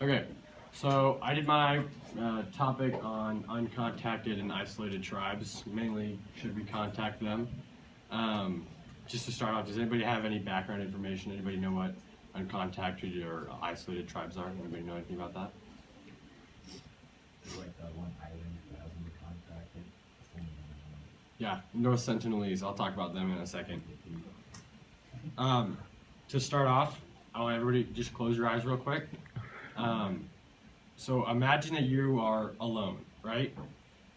Okay, so I did my topic on uncontacted and isolated tribes. Mainly, should we contact them? Just to start off, does anybody have any background information? Anybody know what uncontacted or isolated tribes are? Anybody know anything about that? Like that one island that hasn't been contacted. Yeah, North Sentinelese. I'll talk about them in a second. To start off, I want everybody to just close your eyes real quick. So imagine that you are alone, right?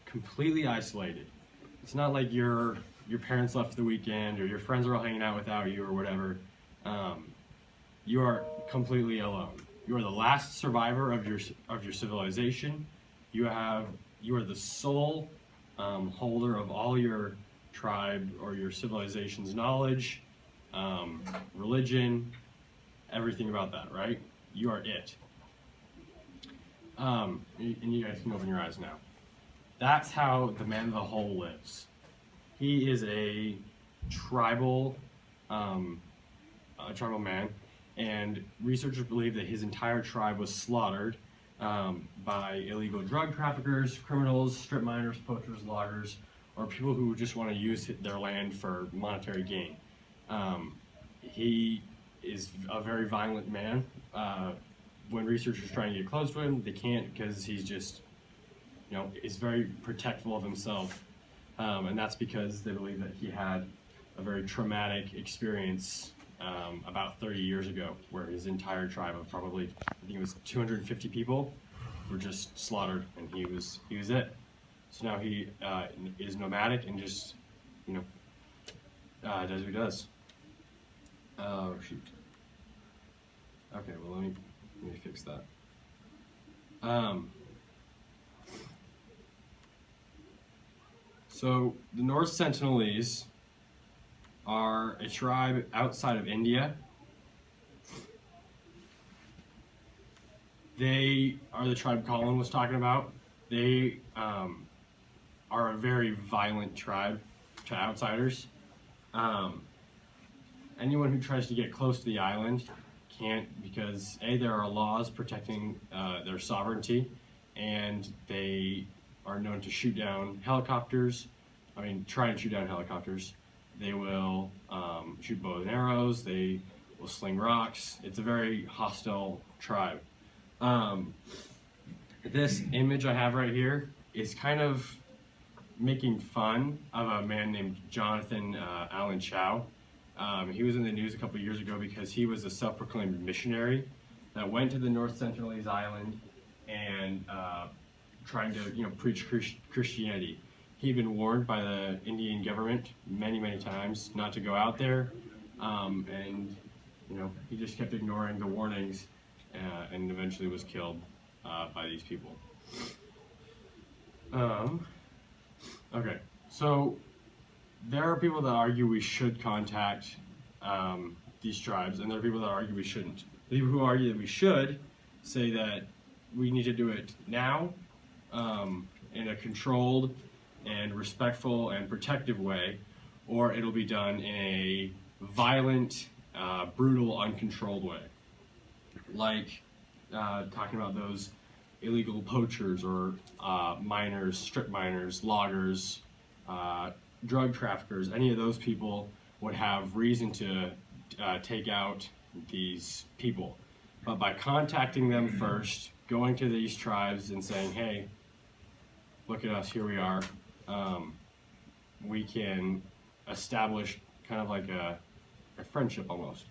Completely isolated. It's not like your parents left for the weekend or your friends are all hanging out without you or whatever. You are completely alone. You are the last survivor of your civilization. You are the sole holder of all your tribe or your civilization's knowledge, religion, everything about that, right? You are it. And you guys can open your eyes now. That's how the man of the whole lives. He is a tribal man, and researchers believe that his entire tribe was slaughtered by illegal drug traffickers, criminals, strip miners, poachers, loggers, or people who just want to use their land for monetary gain. He is a very violent man. When researchers try and get close to him, they can't because he's just, is very protectful of himself. And that's because they believe that he had a very traumatic experience about 30 years ago, where his entire tribe of probably, I think it was 250 people, were just slaughtered, and he was it. So now he is nomadic and just, does what he does. Oh shoot. Okay, well let me fix that. So the North Sentinelese are a tribe outside of India. They are the tribe Colin was talking about. They are a very violent tribe to outsiders. Anyone who tries to get close to the island can't, because there are laws protecting their sovereignty, and they are known to shoot down helicopters. Try and shoot down helicopters. They will shoot bows and arrows. They will sling rocks. It's a very hostile tribe. This image I have right here is kind of making fun of a man named Jonathan Allen Chow. He was in the news a couple years ago because he was a self-proclaimed missionary that went to the North Sentinelese Island and trying to preach Christianity. He'd been warned by the Indian government many times not to go out there, and he just kept ignoring the warnings, and eventually was killed by these people. Okay, so there are people that argue we should contact these tribes, and there are people that argue we shouldn't. The people who argue that we should say that we need to do it now, in a controlled and respectful and protective way, or it'll be done in a violent, brutal, uncontrolled way. Like talking about those illegal poachers or miners, strip miners, loggers, drug traffickers. Any of those people would have reason to take out these people. But by contacting them first, going to these tribes and saying, hey, look at us, here we are, we can establish kind of like a friendship almost,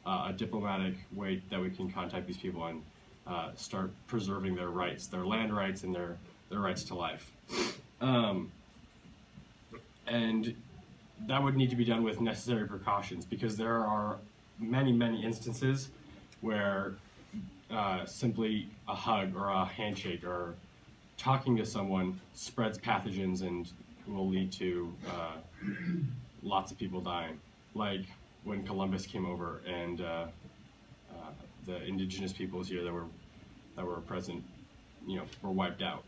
a diplomatic way that we can contact these people and start preserving their rights, their land rights and their rights to life. And that would need to be done with necessary precautions, because there are many instances where simply a hug or a handshake or talking to someone spreads pathogens and will lead to lots of people dying. Like when Columbus came over and the indigenous peoples here that were present, were wiped out.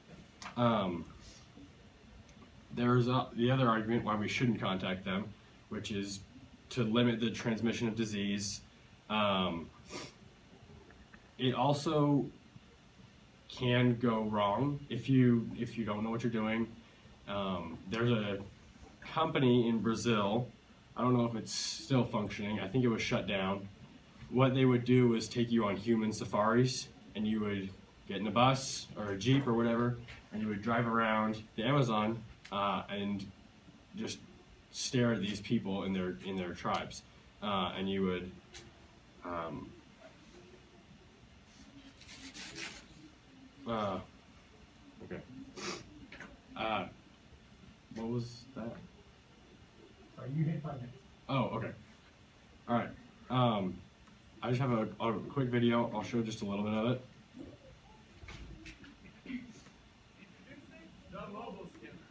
There's the other argument why we shouldn't contact them, which is to limit the transmission of disease. It also can go wrong if you don't know what you're doing. There's a company in Brazil, I don't know if it's still functioning, I think it was shut down. What they would do is take you on human safaris, and you would get in a bus or a Jeep or whatever, and you would drive around the Amazon and just stare at these people in their tribes, and you would okay. What was that? Sorry, you hit 5 minutes. Oh, okay. All right. I just have a quick video. I'll show just a little bit of it. The mobile skimmer.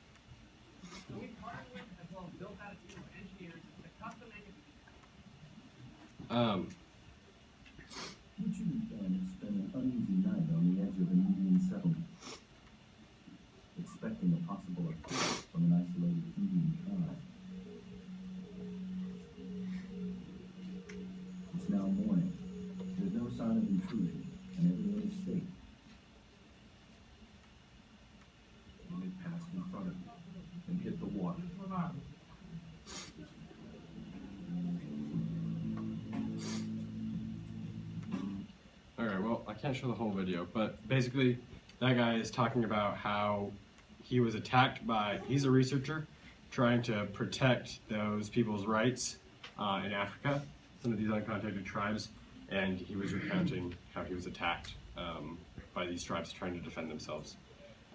So we partnered with as well as built out a team of engineers to custom make it. Teaching men spent an uneasy night on the edge of an Indian settlement, expecting a possible attack from an isolated Indian tribe. It's now morning. There's no sign of intrusion, and everyone is safe. And it passed in front of me and hit the water. Alright, well, I can't show the whole video, but basically, that guy is talking about how he was attacked by, he's a researcher trying to protect those people's rights in Africa, some of these uncontacted tribes, and he was recounting how he was attacked by these tribes trying to defend themselves.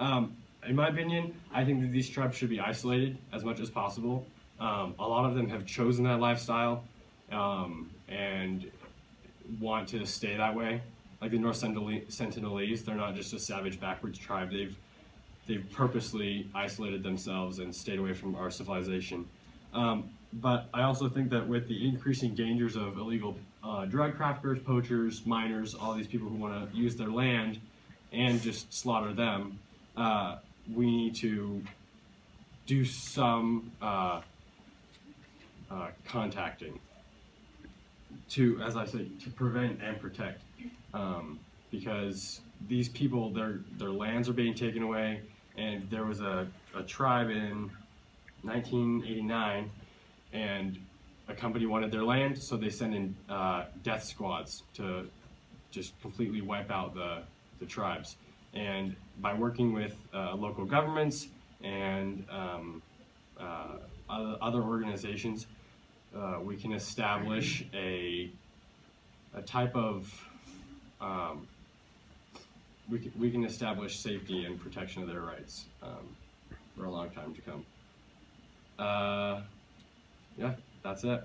In my opinion, I think that these tribes should be isolated as much as possible. A lot of them have chosen that lifestyle and want to stay that way. Like the North Sentinelese, they're not just a savage backwards tribe. They've purposely isolated themselves and stayed away from our civilization. But I also think that with the increasing dangers of illegal drug traffickers, poachers, miners, all these people who want to use their land and just slaughter them, we need to do some contacting to, as I say, to prevent and protect, because these people, their lands are being taken away, and there was a tribe in 1989, and a company wanted their land, so they sent in death squads to just completely wipe out the tribes. And by working with local governments and other organizations, we can establish a type of we can establish safety and protection of their rights for a long time to come. Yeah, that's it.